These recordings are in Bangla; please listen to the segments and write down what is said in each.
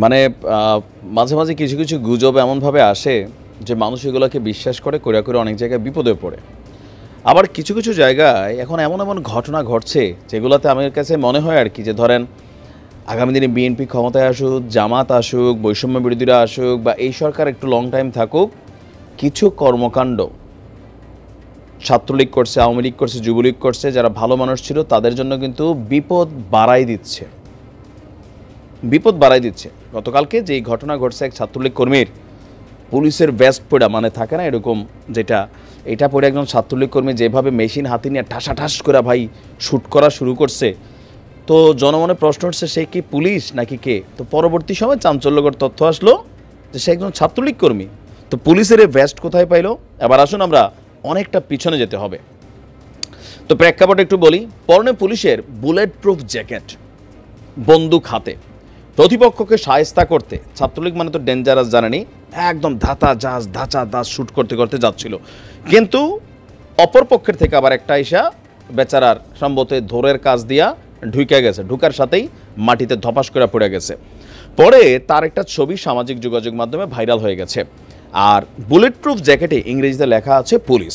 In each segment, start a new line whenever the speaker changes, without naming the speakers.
মানে মাঝে মাঝে কিছু কিছু গুজব এমনভাবে আসে যে মানুষ এগুলোকে বিশ্বাস করে করে করে অনেক জায়গায় বিপদে পড়ে। আবার কিছু কিছু জায়গায় এখন এমন এমন ঘটনা ঘটছে যেগুলোতে আমার কাছে মনে হয় আর কি, যে ধরেন আগামী দিনে বিএনপি ক্ষমতায় আসুক, জামাত আসুক, বৈষম্য বিরোধীরা আসুক, বা এই সরকার একটু লং টাইম থাকুক, কিছু কর্মকাণ্ড ছাত্রলীগ করছে, আওয়ামী লীগ করছে, যুবলীগ করছে, যারা ভালো মানুষ ছিল তাদের জন্য কিন্তু বিপদ বাড়াই দিচ্ছে। গতকালকে যেই ঘটনা ঘটছে, এক ছাত্রলীগ কর্মীর পুলিশের ভেস্ট পড়া, মানে থাকে না এরকম, যেটা এটা পড়ে একজন ছাত্রলীগ কর্মী যেভাবে মেশিন হাতে নিয়ে ঠাসাঠাস করে ভাই শ্যুট করা শুরু করছে, তো জনমনে প্রশ্ন উঠছে সে কি পুলিশ নাকি কে। তো পরবর্তী সময় চাঞ্চল্যকর তথ্য আসলো যে সে একজন ছাত্রলীগ কর্মী। তো পুলিশের এই ভেস্ট কোথায় পাইলো? এবার আসুন আমরা অনেকটা পিছনে যেতে হবে। তো প্রেক্ষাপট একটু বলি। পরনে পুলিশের বুলেট প্রুফ জ্যাকেট, বন্দুক হাতে, প্রতিপক্ষকে শায়েস্তা করতে। ছাত্রলীগ মানে তো ডেঞ্জারাস জানেনি, একদম ধাতা দাস শ্যুট করতে করতে যাচ্ছিল, কিন্তু অপরপক্ষের থেকে আবার একটা আইসা বেচারার সম্ভবত ধরের কাজ দিয়া ঢুকে গেছে, ঢুকার সাথেই মাটিতে ধপাস করে পড়ে গেছে। পরে তার একটা ছবি সামাজিক যোগাযোগ মাধ্যমে ভাইরাল হয়ে গেছে, আর বুলেট প্রুফ জ্যাকেটে ইংরেজিতে লেখা আছে পুলিশ।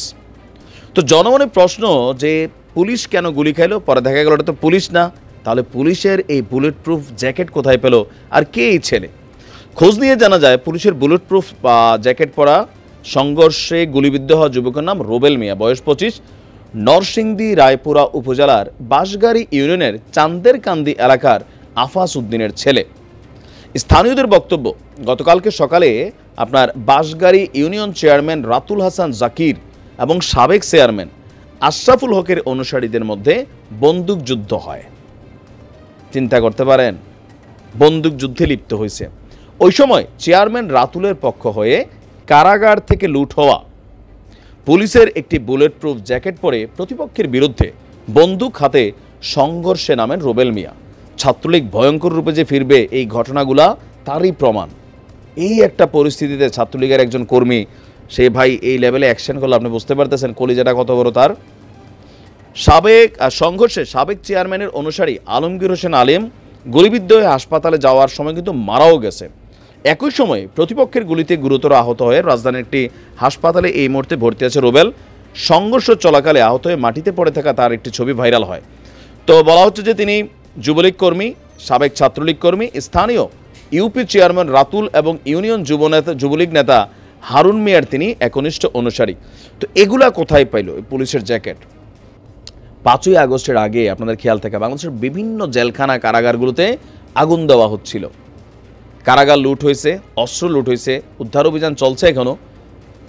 তো জনমনের প্রশ্ন যে পুলিশ কেন গুলি খাইলো? পরে দেখা গেল এটা তো পুলিশ না, তাহলে পুলিশের এই বুলেট প্রুফ জ্যাকেট কোথায় পেল, আর কে এই ছেলে? খোঁজ নিয়ে জানা যায় পুলিশের বুলেট প্রুফ জ্যাকেট পরা সংঘর্ষে গুলিবিদ্ধ হওয়া যুবকের নাম রুবেল মিয়া, বয়স 25, নরসিংদী রায়পুরা উপজেলার বাঁশগাড়ি ইউনিয়নের চান্দেরকান্দি এলাকার আফাস উদ্দিনের ছেলে। স্থানীয়দের বক্তব্য, গতকালকে সকালে আপনার বাঁশগাড়ি ইউনিয়ন চেয়ারম্যান রাতুল হাসান জাকির এবং সাবেক চেয়ারম্যান আশরাফুল হকের অনুসারীদের মধ্যে বন্দুক যুদ্ধ হয়। চিন্তা করতে পারেন, বন্দুক যুদ্ধে লিপ্ত হয়েছে। ওই সময় চেয়ারম্যান রাতুলের পক্ষ হয়ে কারাগার থেকে লুট হওয়া পুলিশের একটি বুলেট প্রুফ জ্যাকেট পরে প্রতিপক্ষের বিরুদ্ধে বন্দুক হাতে সংঘর্ষে নামেন রুবেল মিয়া। ছাত্রলীগ ভয়ঙ্কর রূপে যে ফিরবে, এই ঘটনাগুলা তারই প্রমাণ। এই একটা পরিস্থিতিতে ছাত্রলীগের একজন কর্মী সে ভাই এই লেভেলে অ্যাকশন করলে আপনি বুঝতে পারতেছেন কলিজাটা কত বড় তার। সংঘর্ষে সাবেক চেয়ারম্যানের অনুসারী আলমগীর হোসেন আলিম গুলিবিদ্ধ হয়ে হাসপাতালে যাওয়ার সময় কিন্তু মারাও গেছে। একই সময় প্রতিপক্ষের গুলিতে গুরুতর আহত হয়ে রাজধানীর একটি হাসপাতালে এই মুহূর্তে ভর্তি আছে রুবেল। সংঘর্ষ চলাকালে আহত হয়ে মাটিতে পড়ে থাকা তার একটি ছবি ভাইরাল হয়। তো বলা হচ্ছে যে তিনি যুবলীগ কর্মী, সাবেক ছাত্রলীগ কর্মী, স্থানীয় ইউপি চেয়ারম্যান রাতুল এবং ইউনিয়ন যুবলীগ নেতা হারুন মিয়ার তিনি একনিষ্ঠ অনুসারী। তো এগুলা কোথায় পাইল এই পুলিশের জ্যাকেট? 5ই আগস্টের আগে আপনাদের খেয়াল থাকে বাংলাদেশের বিভিন্ন জেলখানা কারাগারগুলোতে আগুন দেওয়া হচ্ছিল, কারাগার লুট হয়েছে, অস্ত্র লুট হয়েছে, উদ্ধার অভিযান চলছে এখনও।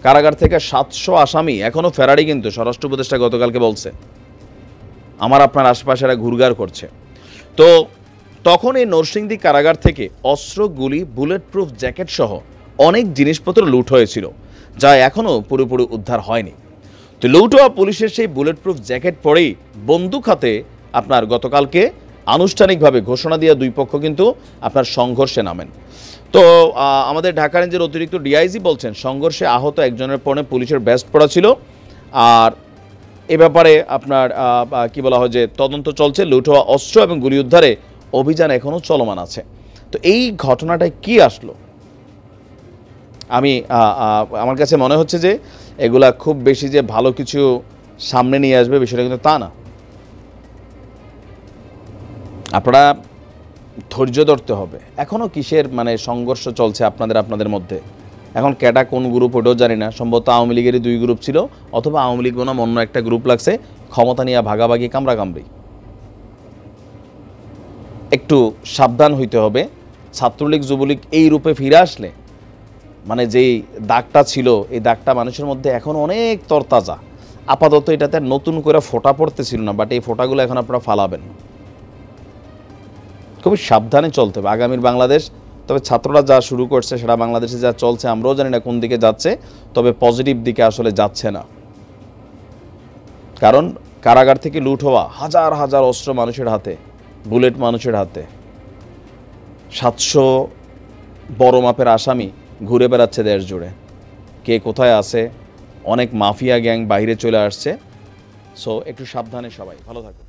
কারাগার থেকে 700 আসামি এখনও ফেরারি, কিন্তু স্বরাষ্ট্র উপদেষ্টা গতকালকে বলছে আমার আপনার আশপাশেরা ঘুরঘার করছে। তো তখন এই নরসিংদী কারাগার থেকে অস্ত্র, গুলি, বুলেট প্রুফ জ্যাকেট সহ অনেক জিনিসপত্র লুট হয়েছিল, যা এখনও পুরোপুরি উদ্ধার হয়নি। তো লুট হওয়া পুলিশের সেই বুলেট প্রুফ জ্যাকেট পরেই বন্দুক হাতে আপনার গতকালকে আনুষ্ঠানিকভাবে ঘোষণা দিয়ে দুই পক্ষ কিন্তু আপনার সংঘর্ষে নামেন। তো আমাদের ঢাকা রেঞ্জের অতিরিক্ত ডিআইজি বলছেন সংঘর্ষে আহত একজনের পরনে পুলিশের ভেস্ট পরা ছিল। আর এ ব্যাপারে আপনার কি বলা হয় যে তদন্ত চলছে, লুট হওয়া অস্ত্র এবং গুলি উদ্ধারে অভিযান এখনও চলমান আছে। তো এই ঘটনাটায় কি আসলো? আমার কাছে মনে হচ্ছে যে এগুলা খুব বেশি যে ভালো কিছু সামনে নিয়ে আসবে বিষয়টা কিন্তু তা না। আপনারা ধৈর্য ধরতে হবে। এখনও কিসের মানে সংঘর্ষ চলছে আপনাদের মধ্যে? এখন ক্যাটা কোন গ্রুপ ওটাও জানি না, সম্ভবত আওয়ামী লীগেরই 2 গ্রুপ ছিল, অথবা আওয়ামী লীগ বনাম অন্য একটা গ্রুপ লাগছে, ক্ষমতা নিয়ে ভাগাভাগি কামড়াকামড়ি। একটু সাবধান হইতে হবে। ছাত্রলীগ যুবলীগ এই রূপে ফিরে আসলে মানে যেই দাগটা ছিল, এই দাগটা মানুষের মধ্যে এখন অনেক তরতাজা। আপাতত এটাতে নতুন করে ফোঁটা পড়তেছিল না, বাট এই ফোঁটাগুলো এখন আপনারা ফালাবেন। খুবই সাবধানে চলতে হবে আগামীর বাংলাদেশ। তবে ছাত্ররা যা শুরু করছে সেটা বাংলাদেশে যা চলছে আমরাও জানি না কোন দিকে যাচ্ছে, তবে পজিটিভ দিকে আসলে যাচ্ছে না। কারণ কারাগার থেকে লুট হওয়া হাজার হাজার অস্ত্র মানুষের হাতে, বুলেট মানুষের হাতে, 700 বড় মাপের আসামি ঘুরে বেড়াচ্ছে দেশ জুড়ে। কে কোথায় আছে? অনেক মাফিয়া গ্যাং বাইরে চলে আসছে। সো একটু সাবধানে সবাই, ভালো থাকুন।